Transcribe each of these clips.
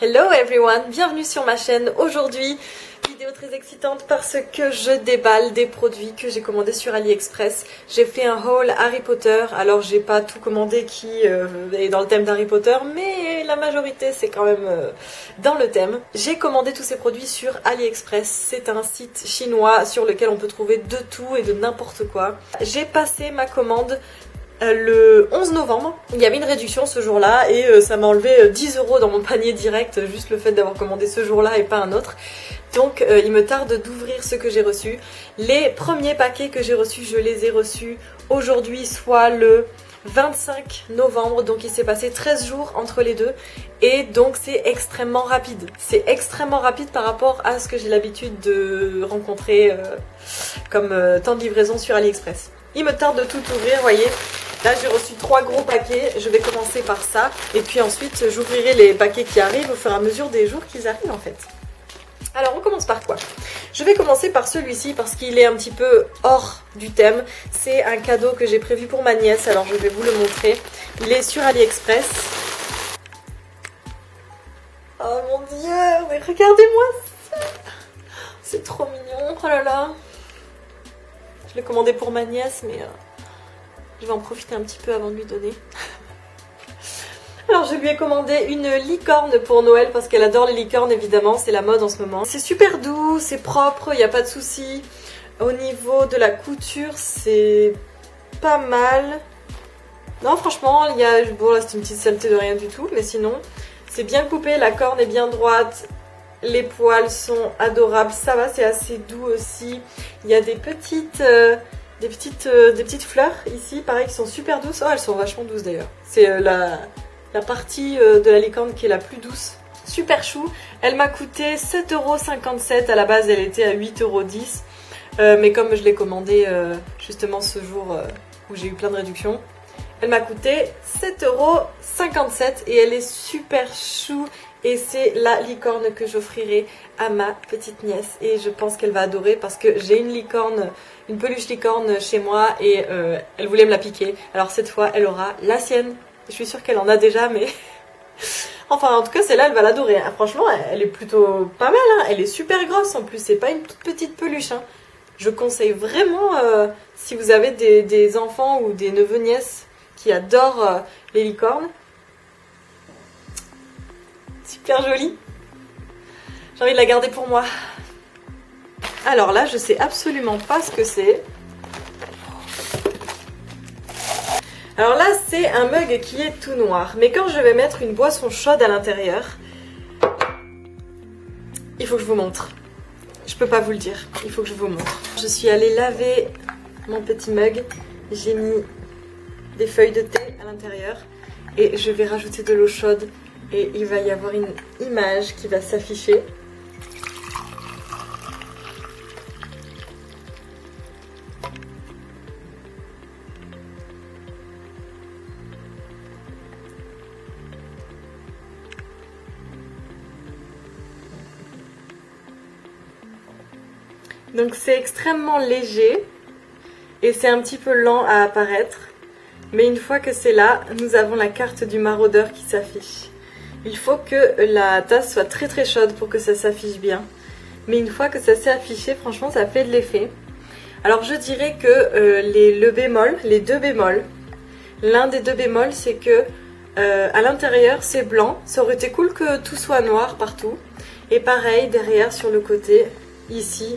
Hello everyone, bienvenue sur ma chaîne. Aujourd'hui, vidéo très excitante parce que je déballe des produits que j'ai commandés sur AliExpress. J'ai fait un haul Harry Potter, alors j'ai pas tout commandé qui est dans le thème d'Harry Potter, mais la majorité c'est quand même dans le thème. J'ai commandé tous ces produits sur AliExpress, c'est un site chinois sur lequel on peut trouver de tout et de n'importe quoi. J'ai passé ma commande le 11 novembre, il y avait une réduction ce jour-là et ça m'a enlevé 10 € dans mon panier direct, juste le fait d'avoir commandé ce jour-là et pas un autre. Donc il me tarde d'ouvrir ce que j'ai reçu. Les premiers paquets que j'ai reçus, je les ai reçus aujourd'hui, soit le 25 novembre, donc il s'est passé 13 jours entre les deux et donc c'est extrêmement rapide. C'est extrêmement rapide par rapport à ce que j'ai l'habitude de rencontrer comme temps de livraison sur AliExpress. Il me tarde de tout ouvrir, vous voyez. Là j'ai reçu 3 gros paquets, je vais commencer par ça et puis ensuite j'ouvrirai les paquets qui arrivent au fur et à mesure des jours qu'ils arrivent en fait. Alors on commence par quoi? Je vais commencer par celui-ci parce qu'il est un petit peu hors du thème. C'est un cadeau que j'ai prévu pour ma nièce, alors je vais vous le montrer. Il est sur AliExpress. Oh mon dieu, mais regardez-moi ça! C'est trop mignon, oh là là! Je l'ai commandé pour ma nièce, mais je vais en profiter un petit peu avant de lui donner. Alors je lui ai commandé une licorne pour Noël parce qu'elle adore les licornes évidemment, c'est la mode en ce moment. C'est super doux, c'est propre, il n'y a pas de souci. Au niveau de la couture, c'est pas mal. Non franchement, il y a... Bon là c'est une petite saleté de rien du tout, mais sinon c'est bien coupé, la corne est bien droite. Les poils sont adorables, ça va, c'est assez doux aussi. Il y a des petites fleurs ici, pareil, qui sont super douces. Oh, elles sont vachement douces d'ailleurs. C'est la partie de la licorne qui est la plus douce. Super chou. Elle m'a coûté 7,57 €. À la base, elle était à 8,10 €. Mais comme je l'ai commandée justement ce jour où j'ai eu plein de réductions, elle m'a coûté 7,57 € et elle est super chou. Et c'est la licorne que j'offrirai à ma petite nièce. Et je pense qu'elle va adorer parce que j'ai une licorne, une peluche licorne chez moi et elle voulait me la piquer. Alors cette fois, elle aura la sienne. Je suis sûre qu'elle en a déjà, mais... Enfin, en tout cas, celle-là, elle va l'adorer. Hein. Franchement, elle est plutôt pas mal. Hein. Elle est super grosse en plus. C'est pas une toute petite peluche. Hein. Je conseille vraiment, si vous avez des enfants ou des neveux-nièces qui adorent les licornes. Super jolie. J'ai envie de la garder pour moi. Alors là, je sais absolument pas ce que c'est. Alors là, c'est un mug qui est tout noir. Mais quand je vais mettre une boisson chaude à l'intérieur, il faut que je vous montre. Je peux pas vous le dire. Il faut que je vous montre. Je suis allée laver mon petit mug. J'ai mis des feuilles de thé à l'intérieur. Et je vais rajouter de l'eau chaude. Et il va y avoir une image qui va s'afficher. Donc c'est extrêmement léger et c'est un petit peu lent à apparaître. Mais une fois que c'est là, nous avons la carte du maraudeur qui s'affiche. Il faut que la tasse soit très très chaude pour que ça s'affiche bien. Mais une fois que ça s'est affiché, franchement ça fait de l'effet. Alors je dirais que les deux bémols, l'un des deux bémols c'est que à l'intérieur c'est blanc. Ça aurait été cool que tout soit noir partout. Et pareil derrière sur le côté, ici,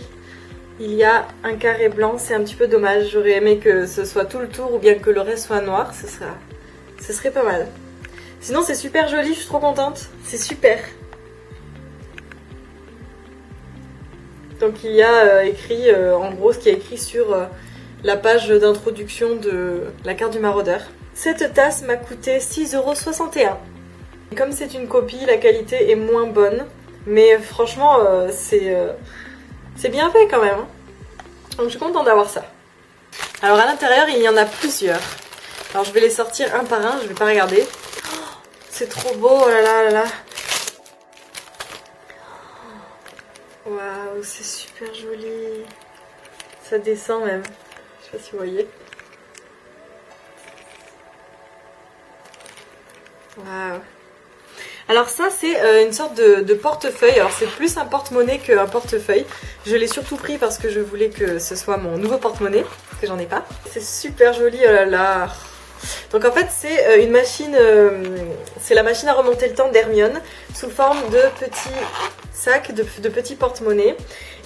il y a un carré blanc. C'est un petit peu dommage. J'aurais aimé que ce soit tout le tour ou bien que le reste soit noir. Ce serait pas mal. Sinon c'est super joli, je suis trop contente, c'est super. Donc il y a écrit, en gros ce qui est écrit sur la page d'introduction de la carte du maraudeur. Cette tasse m'a coûté 6,61 €. Comme c'est une copie, la qualité est moins bonne. Mais franchement c'est bien fait quand même. Hein. Donc je suis contente d'avoir ça. Alors à l'intérieur il y en a plusieurs. Alors je vais les sortir un par un, je vais pas regarder. C'est trop beau, oh là là là là. Waouh, c'est super joli. Ça descend même. Je sais pas si vous voyez. Waouh. Alors ça c'est une sorte de portefeuille, alors c'est plus un porte-monnaie qu'un portefeuille. Je l'ai surtout pris parce que je voulais que ce soit mon nouveau porte-monnaie, parce que j'en ai pas. C'est super joli, oh là là. Donc en fait c'est une machine, c'est la machine à remonter le temps d'Hermione sous forme de petits sacs, de petits porte-monnaie.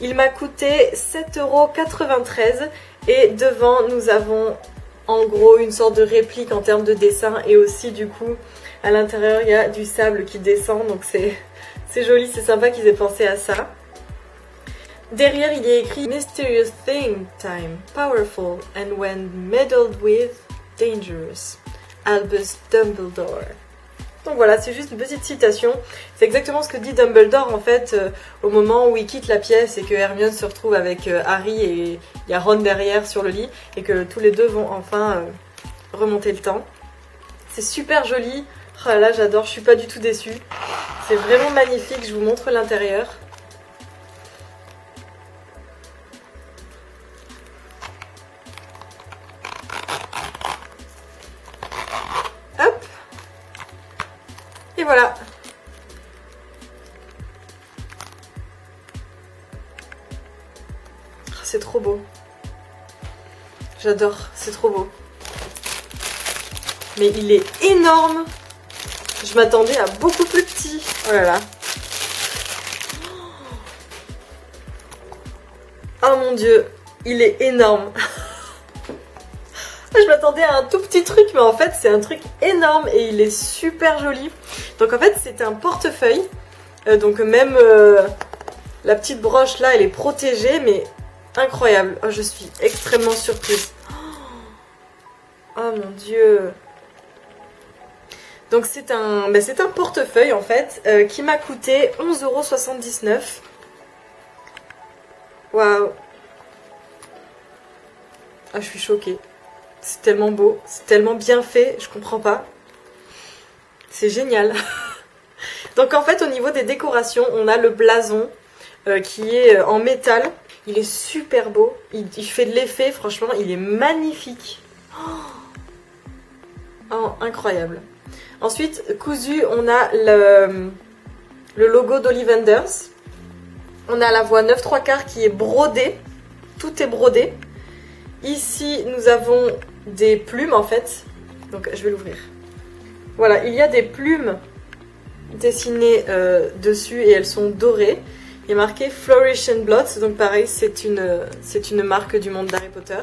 Il m'a coûté 7,93 € et devant nous avons en gros une sorte de réplique en termes de dessin et aussi du coup à l'intérieur il y a du sable qui descend, donc c'est joli, c'est sympa qu'ils aient pensé à ça. Derrière il y a écrit Mysterious thing time, powerful and when meddled with, dangerous, Albus Dumbledore. Donc voilà, c'est juste une petite citation. C'est exactement ce que dit Dumbledore en fait au moment où il quitte la pièce et que Hermione se retrouve avec Harry et il y a Ron derrière sur le lit et que tous les deux vont enfin remonter le temps. C'est super joli. Oh là là, j'adore, je suis pas du tout déçue. C'est vraiment magnifique, je vous montre l'intérieur. Hop! Et voilà. C'est trop beau. J'adore, c'est trop beau. Mais il est énorme. Je m'attendais à beaucoup plus petit. Oh là là. Oh mon dieu, il est énorme. Je m'attendais à un tout petit truc, mais en fait c'est un truc énorme et il est super joli. Donc en fait c'est un portefeuille. Donc même la petite broche là elle est protégée, mais incroyable. Oh, je suis extrêmement surprise. Oh mon dieu. Donc c'est un portefeuille en fait qui m'a coûté 11,79 €. Waouh. Ah, je suis choquée. C'est tellement beau, c'est tellement bien fait, je comprends pas. C'est génial. Donc en fait au niveau des décorations, on a le blason qui est en métal. Il est super beau, il fait de l'effet, franchement il est magnifique. Oh, incroyable. Ensuite, cousu, on a le logo d'Ollivanders. On a la voie 9/3 qui est brodée. Tout est brodé. Ici, nous avons des plumes en fait. Donc, je vais l'ouvrir. Voilà, il y a des plumes dessinées dessus et elles sont dorées. Il y a marqué Flourish and Blot. Donc, pareil, c'est une marque du monde d'Harry Potter.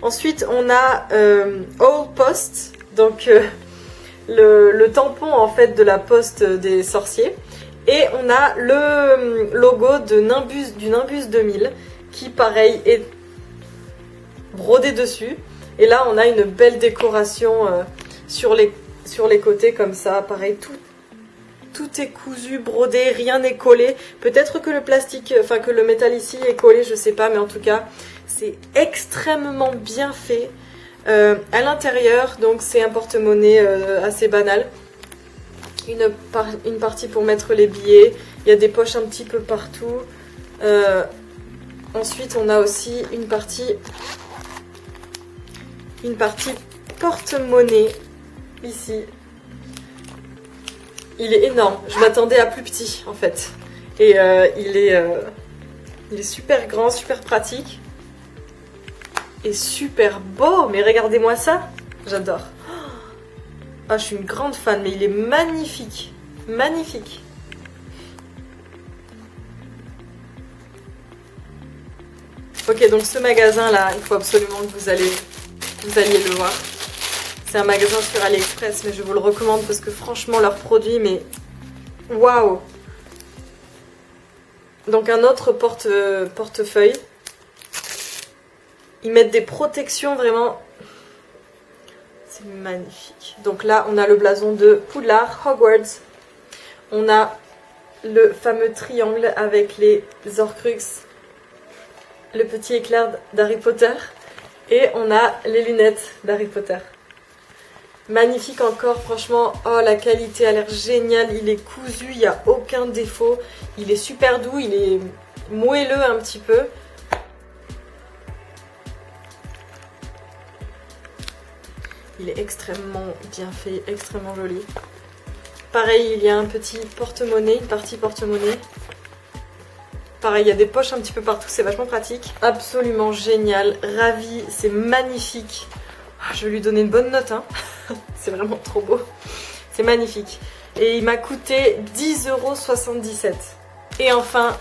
Ensuite, on a All Post. Donc, le tampon en fait de la poste des sorciers. Et on a le logo du Nimbus 2000 qui pareil est brodé dessus. Et là on a une belle décoration sur les côtés comme ça. Pareil, tout est cousu, brodé, rien n'est collé. Peut-être que le plastique, enfin que le métal ici est collé, je sais pas, mais en tout cas c'est extrêmement bien fait. À l'intérieur, donc c'est un porte-monnaie assez banal. Une partie pour mettre les billets. Il y a des poches un petit peu partout. Ensuite, on a aussi une partie porte-monnaie ici. Il est énorme. Je m'attendais à plus petit en fait. Et il est super grand, super pratique. Et super beau, mais regardez-moi ça, j'adore. Ah, je suis une grande fan, mais il est magnifique, magnifique. Ok, donc ce magasin là, il faut absolument que vous alliez le voir. C'est un magasin sur AliExpress, mais je vous le recommande parce que franchement leurs produits, mais waouh. Donc un autre portefeuille. Ils mettent des protections vraiment, c'est magnifique. Donc là on a le blason de Poudlard, Hogwarts. On a le fameux triangle avec les Horcruxes, le petit éclair d'Harry Potter et on a les lunettes d'Harry Potter. Magnifique encore, franchement, oh la qualité a l'air géniale, il est cousu, il n'y a aucun défaut, il est super doux, il est moelleux un petit peu. Il est extrêmement bien fait, extrêmement joli. Pareil, il y a un petit porte-monnaie, une partie porte-monnaie. Pareil, il y a des poches un petit peu partout, c'est vachement pratique. Absolument génial, ravi, c'est magnifique. Je vais lui donner une bonne note, hein. C'est vraiment trop beau. C'est magnifique. Et il m'a coûté 10,77 €. Et enfin,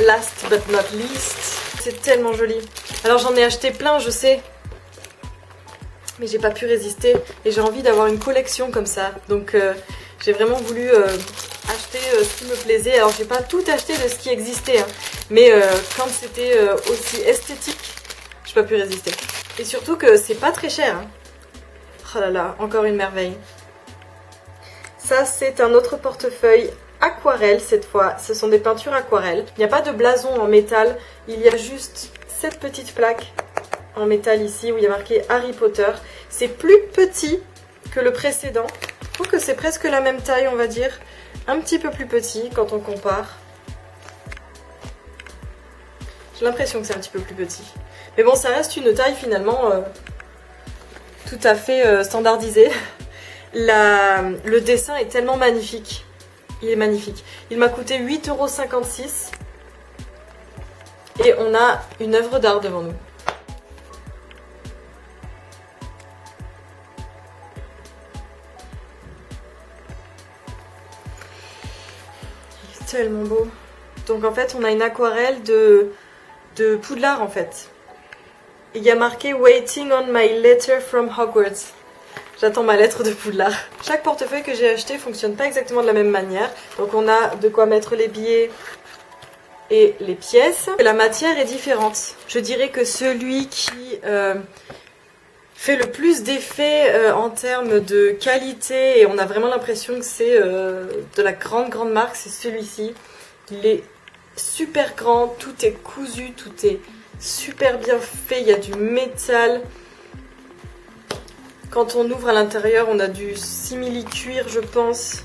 last but not least, c'est tellement joli. Alors j'en ai acheté plein, je sais. Mais j'ai pas pu résister. Et j'ai envie d'avoir une collection comme ça. Donc j'ai vraiment voulu acheter ce qui me plaisait. Alors j'ai pas tout acheté de ce qui existait. Hein. Mais quand c'était aussi esthétique, j'ai pas pu résister. Et surtout que c'est pas très cher. Hein. Oh là là, encore une merveille. Ça c'est un autre portefeuille aquarelle cette fois. Ce sont des peintures aquarelles. Il n'y a pas de blason en métal. Il y a juste cette petite plaque en métal ici où il y a marqué Harry Potter. C'est plus petit que le précédent. Je trouve que c'est presque la même taille, on va dire. Un petit peu plus petit quand on compare. J'ai l'impression que c'est un petit peu plus petit. Mais bon, ça reste une taille finalement tout à fait standardisée. Le dessin est tellement magnifique. Il est magnifique. Il m'a coûté 8,56 €. Et on a une œuvre d'art devant nous. Il est tellement beau. Donc en fait, on a une aquarelle de Poudlard en fait. Il y a marqué Waiting on my letter from Hogwarts. J'attends ma lettre de Poudlard. Chaque portefeuille que j'ai acheté fonctionne pas exactement de la même manière. Donc on a de quoi mettre les billets et les pièces. La matière est différente. Je dirais que celui qui fait le plus d'effet en termes de qualité, et on a vraiment l'impression que c'est de la grande marque, c'est celui-ci. Il est super grand, tout est cousu, tout est super bien fait, il y a du métal. Quand on ouvre à l'intérieur, on a du simili-cuir, je pense.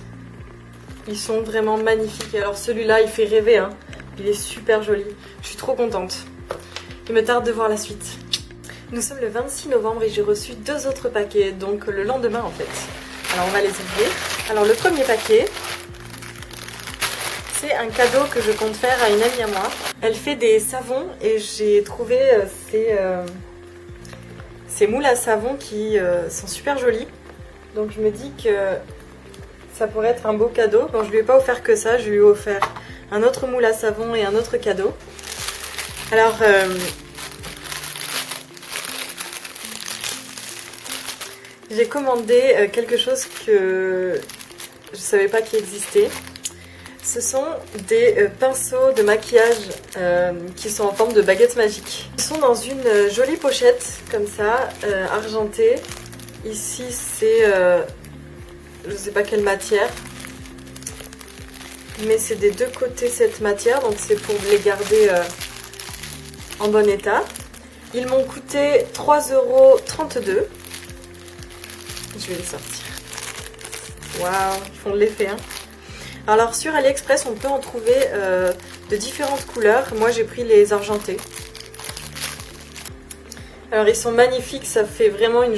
Ils sont vraiment magnifiques. Alors celui-là, il fait rêver, hein. Il est super joli. Je suis trop contente. Il me tarde de voir la suite. Nous sommes le 26 novembre et j'ai reçu 2 autres paquets, donc le lendemain en fait. Alors on va les ouvrir. Alors le premier paquet, c'est un cadeau que je compte faire à une amie à moi. Elle fait des savons et j'ai trouvé ces moules à savon qui sont super jolies. Donc je me dis que ça pourrait être un beau cadeau. Bon, je lui ai pas offert que ça, je lui ai offert un autre moule à savon et un autre cadeau. Alors j'ai commandé quelque chose que je savais pas qu'il existait. Ce sont des pinceaux de maquillage qui sont en forme de baguette magique. Ils sont dans une jolie pochette comme ça, argentée. Ici c'est, je sais pas quelle matière, mais c'est des deux côtés cette matière, donc c'est pour les garder en bon état. Ils m'ont coûté 3,32 €. Je vais les sortir. Waouh, ils font de l'effet, hein. Alors sur AliExpress, on peut en trouver de différentes couleurs. Moi j'ai pris les argentés. Alors ils sont magnifiques, ça fait vraiment des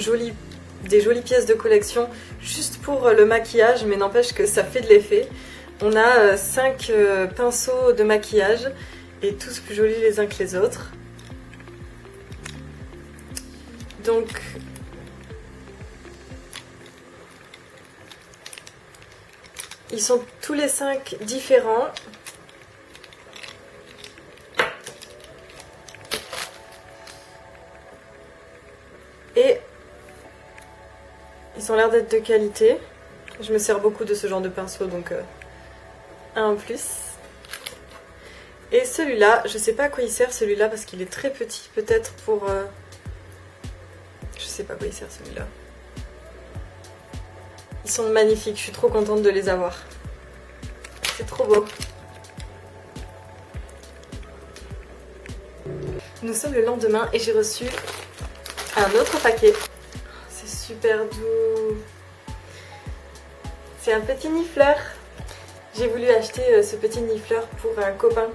jolies pièces de collection juste pour le maquillage, mais n'empêche que ça fait de l'effet. On a 5 pinceaux de maquillage et tous plus jolis les uns que les autres. Donc ils sont tous les 5 différents. Et ils ont l'air d'être de qualité. Je me sers beaucoup de ce genre de pinceau, donc un en plus. Et celui-là, je sais pas à quoi il sert celui-là parce qu'il est très petit. Peut-être pour... je sais pas à quoi il sert celui-là. Ils sont magnifiques, je suis trop contente de les avoir. C'est trop beau. Nous sommes le lendemain et j'ai reçu un autre paquet. C'est super doux. C'est un petit nifleur. J'ai voulu acheter ce petit nifleur pour un copain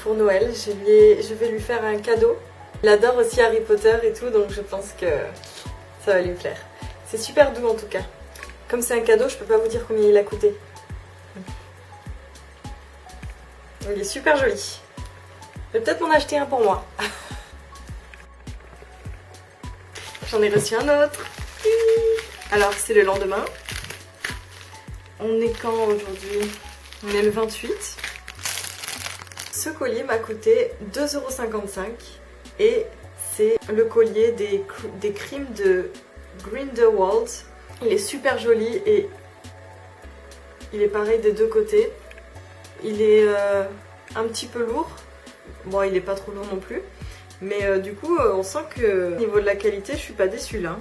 pour Noël. Je vais lui faire un cadeau. Il adore aussi Harry Potter et tout, donc je pense que ça va lui plaire. C'est super doux en tout cas. Comme c'est un cadeau, je peux pas vous dire combien il a coûté. Il est super joli. Je vais peut-être m'en acheter un pour moi. J'en ai reçu un autre. Alors c'est le lendemain. On est quand aujourd'hui? On est le 28. Ce collier m'a coûté 2,55 € et c'est le collier des crimes de Grindelwald. Il est super joli et il est pareil des deux côtés. Il est un petit peu lourd. Bon, il est pas trop lourd non plus. Mais du coup, on sent que au niveau de la qualité, je suis pas déçue là.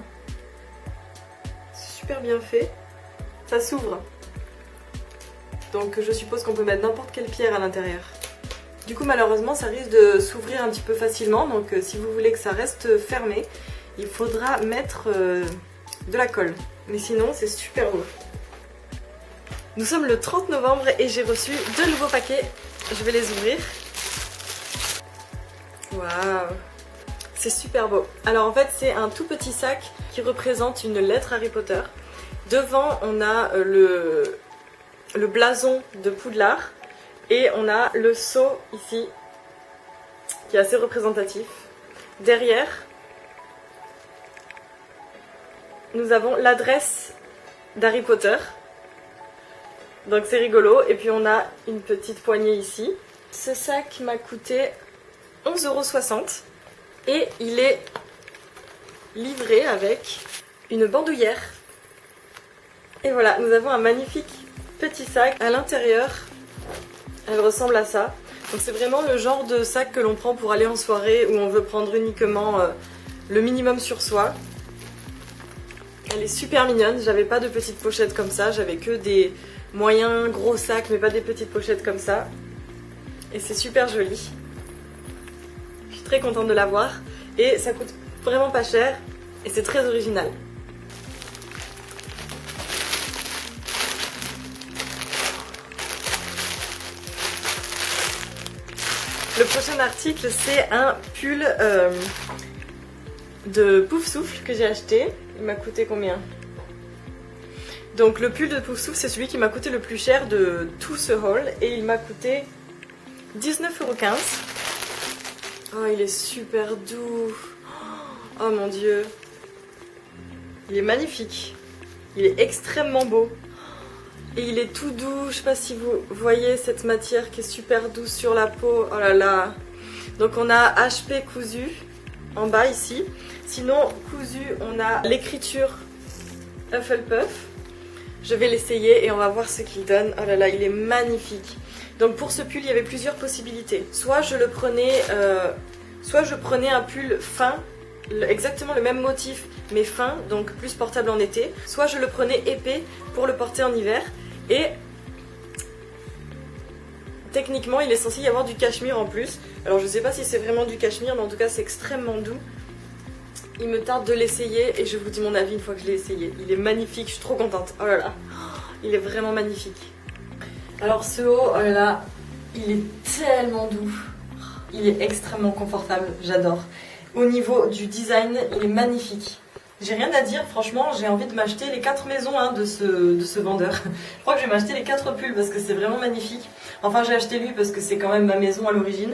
C'est super bien fait. Ça s'ouvre. Donc je suppose qu'on peut mettre n'importe quelle pierre à l'intérieur. Du coup, malheureusement, ça risque de s'ouvrir un petit peu facilement. Donc si vous voulez que ça reste fermé, il faudra mettre de la colle. Mais sinon, c'est super beau. Nous sommes le 30 novembre et j'ai reçu 2 nouveaux paquets. Je vais les ouvrir. Waouh! C'est super beau. Alors en fait, c'est un tout petit sac qui représente une lettre Harry Potter. Devant, on a le blason de Poudlard. Et on a le sceau ici, qui est assez représentatif. Derrière, nous avons l'adresse d'Harry Potter. Donc c'est rigolo. Et puis on a une petite poignée ici. Ce sac m'a coûté 11,60 € et il est livré avec une bandoulière. Et voilà, nous avons un magnifique petit sac. À l'intérieur, elle ressemble à ça. Donc c'est vraiment le genre de sac que l'on prend pour aller en soirée où on veut prendre uniquement le minimum sur soi. Elle est super mignonne, j'avais pas de petites pochettes comme ça, j'avais que des moyens gros sacs mais pas des petites pochettes comme ça. Et c'est super joli. Je suis très contente de l'avoir et ça coûte vraiment pas cher et c'est très original. Le prochain article, c'est un pull de Pouf Souffle que j'ai acheté. Il m'a coûté combien? Donc le pull de Pouf Souffle, c'est celui qui m'a coûté le plus cher de tout ce haul et il m'a coûté 19,15 €. Oh, il est super doux. Oh mon dieu. Il est magnifique. Il est extrêmement beau. Et il est tout doux, je sais pas si vous voyez cette matière qui est super douce sur la peau. Oh là là. Donc on a HP cousu en bas ici. Sinon cousu on a l'écriture Hufflepuff. Je vais l'essayer et on va voir ce qu'il donne. Oh là là, il est magnifique. Donc pour ce pull il y avait plusieurs possibilités. Soit je prenais un pull fin, exactement le même motif mais fin, donc plus portable en été. Soit je le prenais épais pour le porter en hiver. Et techniquement il est censé y avoir du cachemire en plus. Alors je sais pas si c'est vraiment du cachemire mais en tout cas c'est extrêmement doux. Il me tarde de l'essayer et je vous dis mon avis une fois que je l'ai essayé. Il est magnifique, je suis trop contente. Oh là là, il est vraiment magnifique. Alors ce haut, oh là là, il est tellement doux. Il est extrêmement confortable, j'adore. Au niveau du design, il est magnifique. J'ai rien à dire, franchement, j'ai envie de m'acheter les 4 maisons de ce vendeur. Je crois que je vais m'acheter les 4 pulls parce que c'est vraiment magnifique. Enfin, j'ai acheté lui parce que c'est quand même ma maison à l'origine.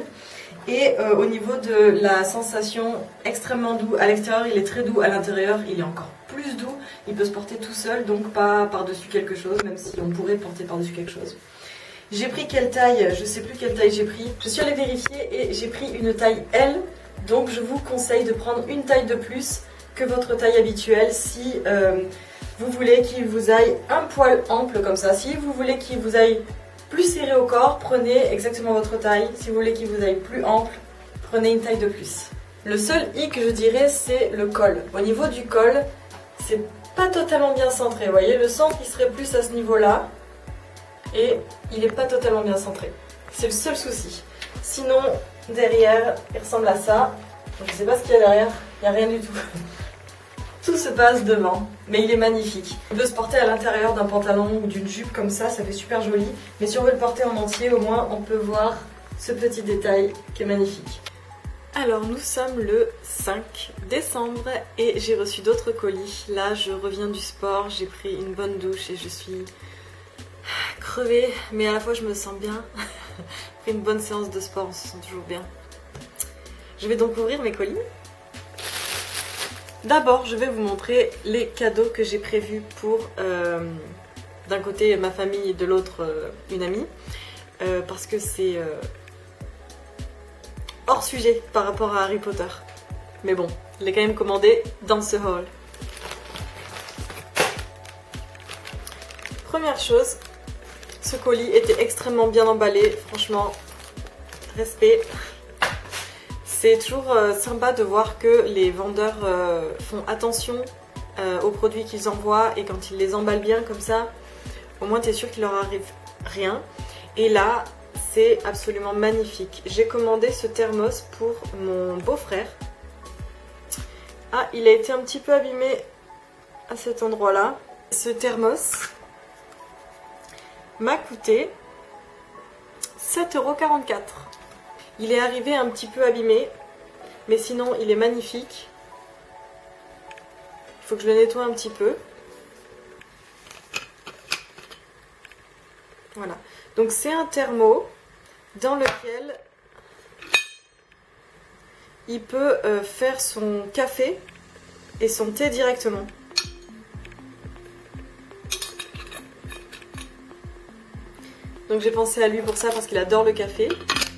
Et au niveau de la sensation, extrêmement doux. À l'extérieur, il est très doux. À l'intérieur, il est encore plus doux. Il peut se porter tout seul, donc pas par-dessus quelque chose, même si on pourrait porter par-dessus quelque chose. J'ai pris quelle taille? Je sais plus quelle taille j'ai pris. Je suis allée vérifier et j'ai pris une taille L. Donc je vous conseille de prendre une taille de plus que votre taille habituelle si vous voulez qu'il vous aille un poil ample comme ça. Si vous voulez qu'il vous aille plus serré au corps, prenez exactement votre taille. Si vous voulez qu'il vous aille plus ample, prenez une taille de plus. Le seul hic que je dirais, c'est le col. Au niveau du col, c'est pas totalement bien centré. Vous voyez, le centre il serait plus à ce niveau-là et il n'est pas totalement bien centré. C'est le seul souci. Sinon, derrière, il ressemble à ça. Je ne sais pas ce qu'il y a derrière, il n'y a rien du tout. Tout se passe devant, mais il est magnifique. Il peut se porter à l'intérieur d'un pantalon ou d'une jupe comme ça fait super joli. Mais si on veut le porter en entier, au moins on peut voir ce petit détail qui est magnifique. Alors nous sommes le 5 décembre et j'ai reçu d'autres colis. Là je reviens du sport, j'ai pris une bonne douche et je suis crevée, mais à la fois je me sens bien. Après une bonne séance de sport, on se sent toujours bien. Je vais donc ouvrir mes colis. D'abord je vais vous montrer les cadeaux que j'ai prévus pour d'un côté ma famille et de l'autre une amie. Parce que c'est hors sujet par rapport à Harry Potter. Mais bon, je l'ai quand même commandé dans ce haul. Première chose, ce colis était extrêmement bien emballé, franchement, respect. C'est toujours sympa de voir que les vendeurs font attention aux produits qu'ils envoient et quand ils les emballent bien comme ça, au moins tu es sûr qu'il leur arrive rien. Et là, c'est absolument magnifique. J'ai commandé ce thermos pour mon beau-frère. Ah, il a été un petit peu abîmé à cet endroit-là. Ce thermos m'a coûté 7,44 €. Il est arrivé un petit peu abîmé, mais sinon il est magnifique. Il faut que je le nettoie un petit peu. Voilà. Donc c'est un thermo dans lequel il peut faire son café et son thé directement. Donc j'ai pensé à lui pour ça parce qu'il adore le café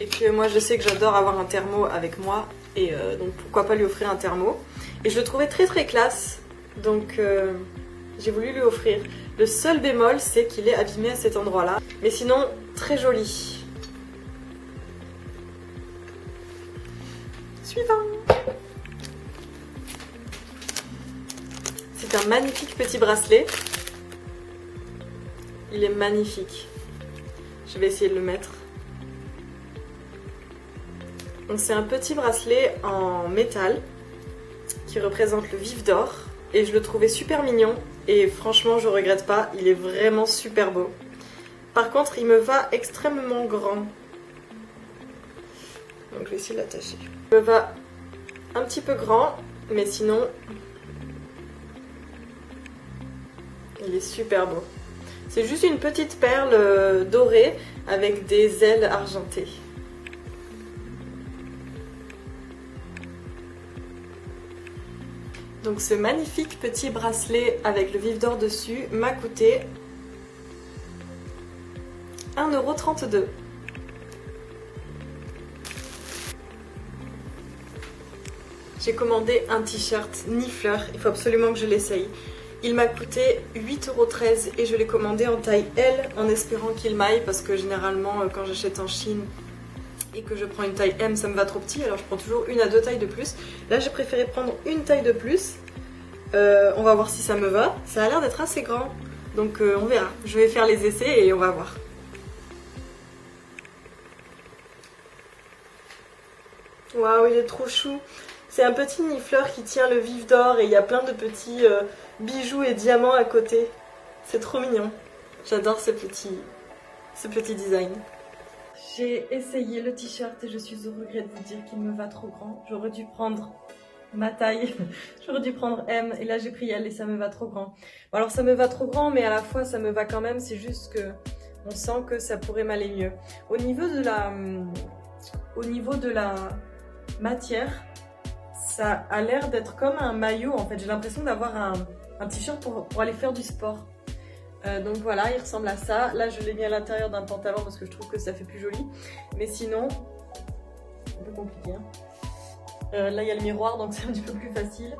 et que moi je sais que j'adore avoir un thermo avec moi et donc pourquoi pas lui offrir un thermo. Et je le trouvais très très classe, donc j'ai voulu lui offrir. Le seul bémol c'est qu'il est abîmé à cet endroit là, mais sinon très joli. Suivant. C'est un magnifique petit bracelet. Il est magnifique. Je vais essayer de le mettre. Donc c'est un petit bracelet en métal qui représente le vif d'or et je le trouvais super mignon et franchement je regrette pas, il est vraiment super beau. Par contre il me va extrêmement grand. Donc je vais essayer de l'attacher. Il me va un petit peu grand mais sinon il est super beau. C'est juste une petite perle dorée avec des ailes argentées. Donc ce magnifique petit bracelet avec le vif d'or dessus m'a coûté 1,32 €. J'ai commandé un t-shirt Niffler, il faut absolument que je l'essaye. Il m'a coûté 8,13 € et je l'ai commandé en taille L en espérant qu'il m'aille parce que généralement quand j'achète en Chine et que je prends une taille M ça me va trop petit, alors je prends toujours une à deux tailles de plus. Là j'ai préféré prendre une taille de plus. On va voir si ça me va. Ça a l'air d'être assez grand donc on verra. Je vais faire les essais et on va voir. Waouh, il est trop chou. C'est un petit Niffler qui tient le vif d'or et il y a plein de petits bijoux et diamants à côté. C'est trop mignon. J'adore ce petit design. J'ai essayé le t-shirt et je suis au regret de vous dire qu'il me va trop grand. J'aurais dû prendre ma taille, j'aurais dûu prendre M et là j'ai pris L et ça me va trop grand. Bon, alors ça me va trop grand mais à la fois ça me va quand même, c'est juste que on sent que ça pourrait m'aller mieux. Au niveau de la matière, ça a l'air d'être comme un maillot en fait, j'ai l'impression d'avoir un t-shirt pour aller faire du sport. Donc voilà, il ressemble à ça. Là je l'ai mis à l'intérieur d'un pantalon parce que je trouve que ça fait plus joli. Mais sinon, c'est un peu compliqué. Hein. Là il y a le miroir donc c'est un petit peu plus facile.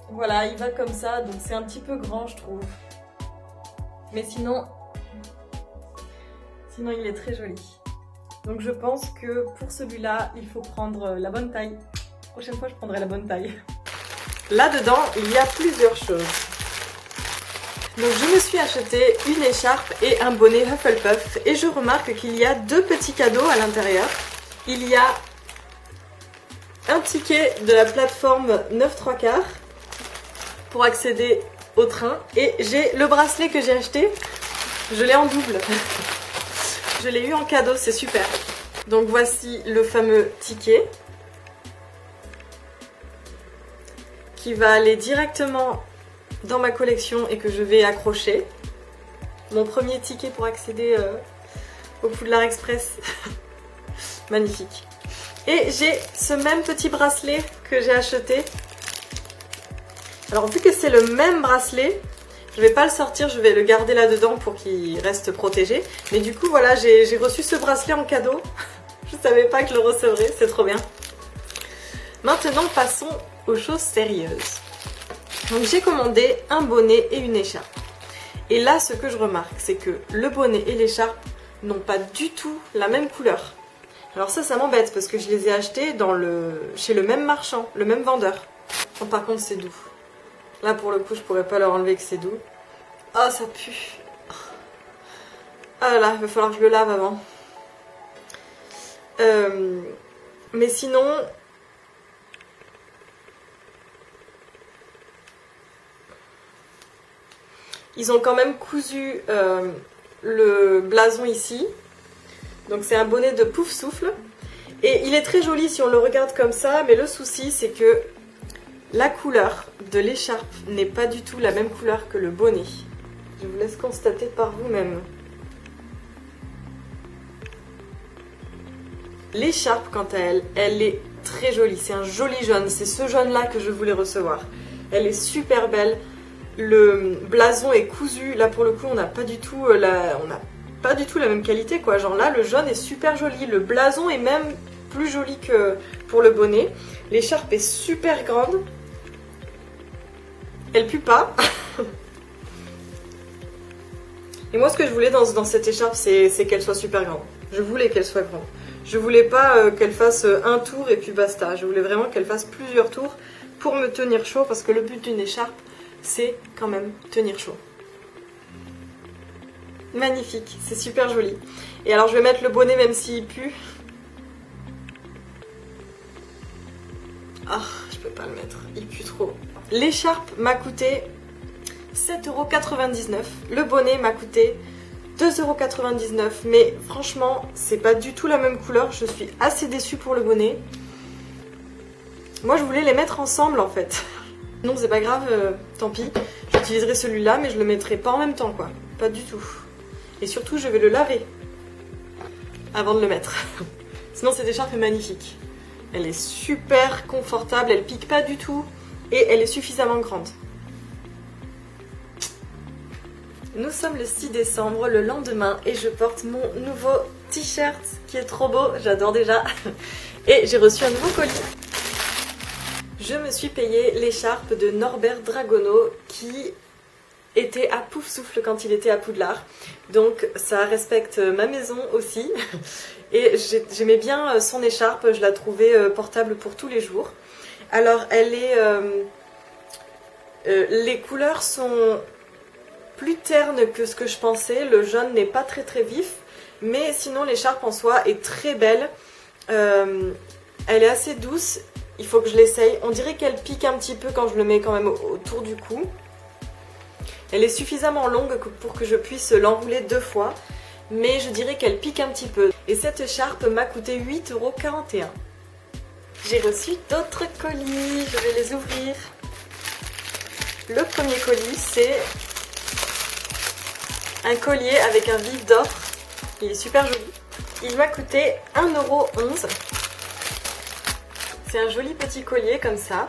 Voilà, il va comme ça, donc c'est un petit peu grand je trouve. Mais sinon il est très joli. Donc je pense que pour celui-là, il faut prendre la bonne taille. La prochaine fois, je prendrai la bonne taille. Là-dedans, il y a plusieurs choses. Donc je me suis acheté une écharpe et un bonnet Hufflepuff. Et je remarque qu'il y a deux petits cadeaux à l'intérieur. Il y a un ticket de la plateforme 9 3/4 pour accéder au train. Et j'ai le bracelet que j'ai acheté. Je l'ai en double. Je l'ai eu en cadeau, c'est super. Donc voici le fameux ticket qui va aller directement dans ma collection et que je vais accrocher. Mon premier ticket pour accéder au Poudlard Express. Magnifique. Et j'ai ce même petit bracelet que j'ai acheté. Alors vu que c'est le même bracelet, je vais pas le sortir, je vais le garder là-dedans pour qu'il reste protégé. Mais du coup voilà, j'ai reçu ce bracelet en cadeau. Je savais pas que je le recevrais, c'est trop bien. Maintenant passons aux choses sérieuses. Donc j'ai commandé un bonnet et une écharpe. Et là ce que je remarque, c'est que le bonnet et l'écharpe n'ont pas du tout la même couleur. Alors ça m'embête parce que je les ai achetés chez le même marchand, le même vendeur. Oh, par contre c'est doux. Là pour le coup je pourrais pas leur enlever que c'est doux. Oh ça pue. Ah là là, il va falloir que je le lave avant. Mais sinon... Ils ont quand même cousu le blason ici. Donc c'est un bonnet de Pouf Souffle. Et il est très joli si on le regarde comme ça. Mais le souci c'est que la couleur de l'écharpe n'est pas du tout la même couleur que le bonnet. Je vous laisse constater par vous-même. L'écharpe quant à elle, elle est très jolie. C'est un joli jaune. C'est ce jaune-là que je voulais recevoir. Elle est super belle. Le blason est cousu, là pour le coup on n'a pas du tout la même qualité quoi, genre là le jaune est super joli, le blason est même plus joli que pour le bonnet, l'écharpe est super grande, elle pue pas, et moi ce que je voulais dans cette écharpe c'est qu'elle soit super grande, je voulais qu'elle soit grande, je voulais pas qu'elle fasse un tour et puis basta, je voulais vraiment qu'elle fasse plusieurs tours pour me tenir chaud parce que le but d'une écharpe c'est quand même tenir chaud. Magnifique, c'est super joli. Et alors je vais mettre le bonnet même s'il pue. Ah, je peux pas le mettre, il pue trop. L'écharpe m'a coûté 7,99 €. Le bonnet m'a coûté 2,99 €. Mais franchement, c'est pas du tout la même couleur. Je suis assez déçue pour le bonnet. Moi je voulais les mettre ensemble en fait. Non, c'est pas grave, tant pis. J'utiliserai celui-là, mais je le mettrai pas en même temps, quoi. Pas du tout. Et surtout, je vais le laver avant de le mettre. Sinon, cette écharpe est magnifique. Elle est super confortable, elle pique pas du tout et elle est suffisamment grande. Nous sommes le 6 décembre, le lendemain, et je porte mon nouveau t-shirt qui est trop beau, j'adore déjà. Et j'ai reçu un nouveau colis. Je me suis payé l'écharpe de Norbert Dragono qui était à Pouf Souffle quand il était à Poudlard. Donc ça respecte ma maison aussi. Et j'aimais bien son écharpe, je la trouvais portable pour tous les jours. Alors elle est... les couleurs sont plus ternes que ce que je pensais. Le jaune n'est pas très vif. Mais sinon l'écharpe en soi est très belle. Elle est assez douce. Il faut que je l'essaye. On dirait qu'elle pique un petit peu quand je le mets quand même autour du cou. Elle est suffisamment longue pour que je puisse l'enrouler 2 fois. Mais je dirais qu'elle pique un petit peu. Et cette écharpe m'a coûté 8,41 €. J'ai reçu d'autres colis. Je vais les ouvrir. Le premier colis, c'est un collier avec un vif d'or. Il est super joli. Il m'a coûté 1,11 €. C'est un joli petit collier comme ça,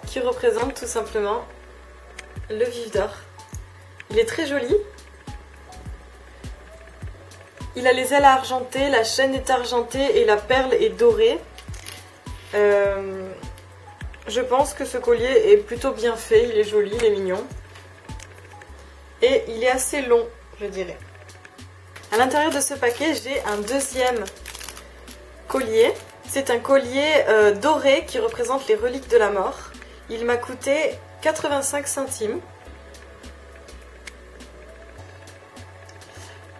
qui représente tout simplement le vif d'or. Il est très joli. Il a les ailes argentées, la chaîne est argentée et la perle est dorée. Je pense que ce collier est plutôt bien fait, il est joli, il est mignon. Et il est assez long, je dirais. À l'intérieur de ce paquet, j'ai un deuxième collier. C'est un collier doré qui représente les reliques de la mort. Il m'a coûté 85 centimes.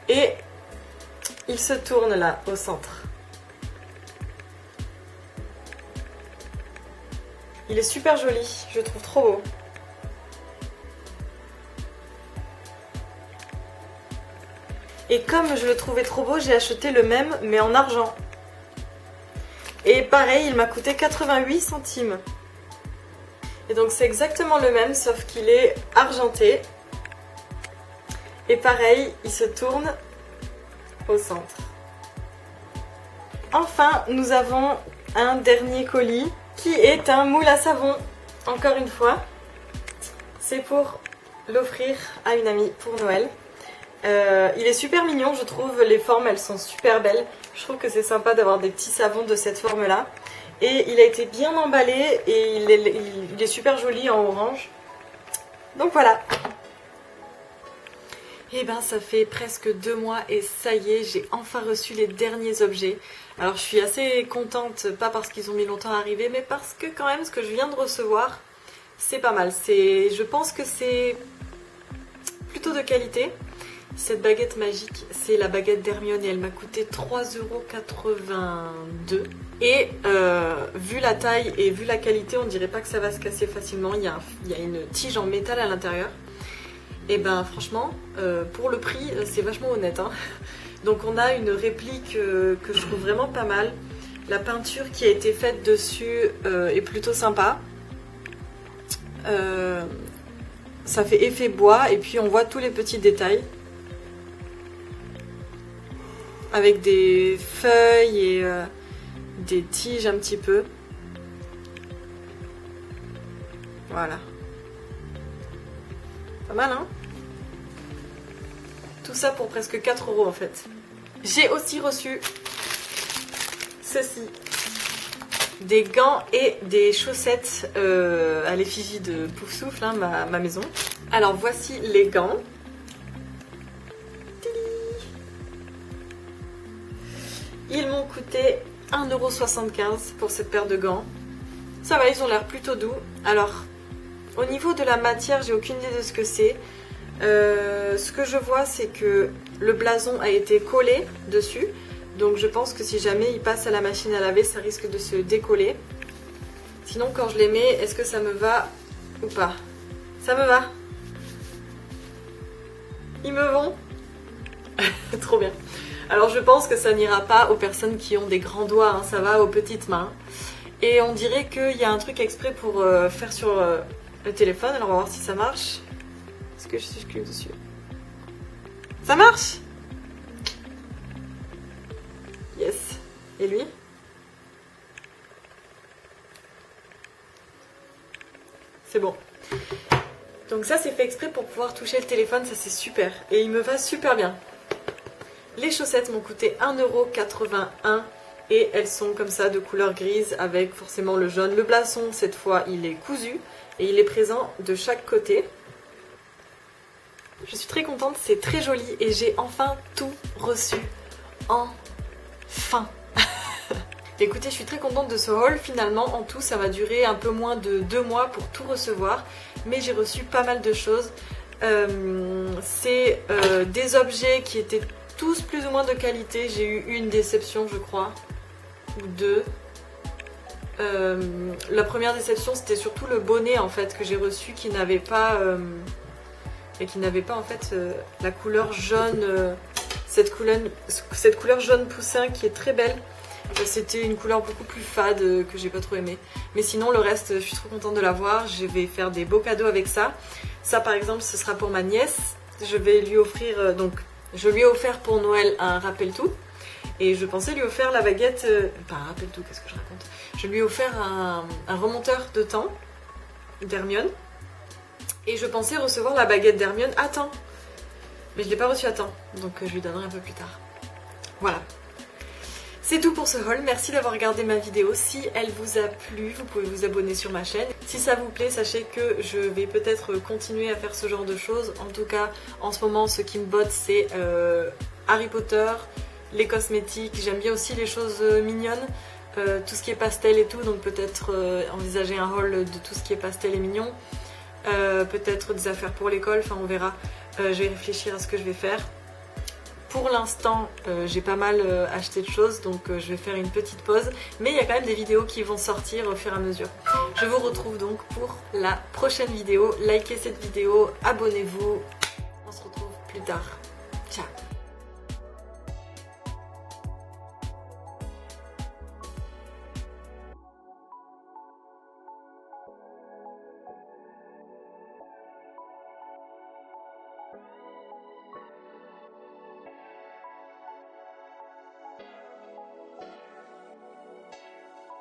Et il se tourne là, au centre. Il est super joli, je le trouve trop beau. Et comme je le trouvais trop beau, j'ai acheté le même mais en argent. Et pareil, il m'a coûté 88 centimes. Et donc c'est exactement le même sauf qu'il est argenté. Et pareil, il se tourne au centre. Enfin, nous avons un dernier colis qui est un moule à savon. Encore une fois, c'est pour l'offrir à une amie pour Noël. Il est super mignon, je trouve, les formes elles sont super belles. Je trouve que c'est sympa d'avoir des petits savons de cette forme là. Et il a été bien emballé et il est super joli en orange. Donc voilà. Et ben ça fait presque 2 mois et ça y est, j'ai enfin reçu les derniers objets. Alors je suis assez contente, pas parce qu'ils ont mis longtemps à arriver, mais parce que quand même ce que je viens de recevoir, c'est pas mal. Je pense que c'est plutôt de qualité. Cette baguette magique, c'est la baguette d'Hermione et elle m'a coûté 3,82 €. Et vu la taille et vu la qualité, on dirait pas que ça va se casser facilement. Il y a une tige en métal à l'intérieur. Et ben franchement, pour le prix, c'est vachement honnête. Hein. Donc on a une réplique que je trouve vraiment pas mal. La peinture qui a été faite dessus est plutôt sympa. Ça fait effet bois et puis on voit tous les petits détails. Avec des feuilles et des tiges un petit peu. Voilà. Pas mal, hein? Tout ça pour presque 4 € en fait. J'ai aussi reçu ceci. Des gants et des chaussettes à l'effigie de Poufsouffle, hein, ma maison. Alors voici les gants. Ils m'ont coûté 1,75 € pour cette paire de gants. Ça va, ils ont l'air plutôt doux. Alors, au niveau de la matière, j'ai aucune idée de ce que c'est. Ce que je vois, c'est que le blason a été collé dessus. Donc je pense que si jamais il passe à la machine à laver, ça risque de se décoller. Sinon, quand je les mets, est-ce que ça me va ou pas? Ça me va. Ils me vont. Trop bien. Alors je pense que ça n'ira pas aux personnes qui ont des grands doigts, hein, ça va aux petites mains. Et on dirait qu'il y a un truc exprès pour faire sur le téléphone, alors on va voir si ça marche. Est-ce que je clique dessus? Ça marche? Yes. Et lui? C'est bon. Donc ça c'est fait exprès pour pouvoir toucher le téléphone, ça c'est super. Et il me va super bien. Les chaussettes m'ont coûté 1,81 € et elles sont comme ça de couleur grise avec forcément le jaune. Le blason cette fois il est cousu et il est présent de chaque côté. Je suis très contente, c'est très joli et j'ai enfin tout reçu. Enfin. Écoutez, je suis très contente de ce haul. Finalement, en tout, ça va durer un peu moins de 2 mois pour tout recevoir. Mais j'ai reçu pas mal de choses. C'est des objets qui étaient tous plus ou moins de qualité. J'ai eu une déception, je crois, ou deux. La première déception, c'était surtout le bonnet en fait que j'ai reçu qui n'avait pas en fait la couleur jaune, cette couleur jaune poussin qui est très belle. C'était une couleur beaucoup plus fade que j'ai pas trop aimé. Mais sinon le reste, je suis trop contente de l'avoir. Je vais faire des beaux cadeaux avec ça. Ça par exemple, ce sera pour ma nièce. Je vais lui offrir je lui ai offert pour Noël un rappel-tout. Et je pensais lui offrir la baguette... Enfin, un rappel-tout, qu'est-ce que je raconte? Je lui ai offert un remonteur de temps d'Hermione. Et je pensais recevoir la baguette d'Hermione à temps. Mais je ne l'ai pas reçue à temps. Donc je lui donnerai un peu plus tard. Voilà. C'est tout pour ce haul. Merci d'avoir regardé ma vidéo. Si elle vous a plu, vous pouvez vous abonner sur ma chaîne. Si ça vous plaît, sachez que je vais peut-être continuer à faire ce genre de choses. En tout cas, en ce moment, ce qui me botte, c'est Harry Potter, les cosmétiques. J'aime bien aussi les choses mignonnes. Tout ce qui est pastel et tout. Donc peut-être envisager un haul de tout ce qui est pastel et mignon. Peut-être des affaires pour l'école. Enfin, on verra. Je vais réfléchir à ce que je vais faire. Pour l'instant, j'ai pas mal acheté de choses, donc je vais faire une petite pause. Mais il y a quand même des vidéos qui vont sortir au fur et à mesure. Je vous retrouve donc pour la prochaine vidéo. Likez cette vidéo, abonnez-vous. On se retrouve plus tard. Ciao!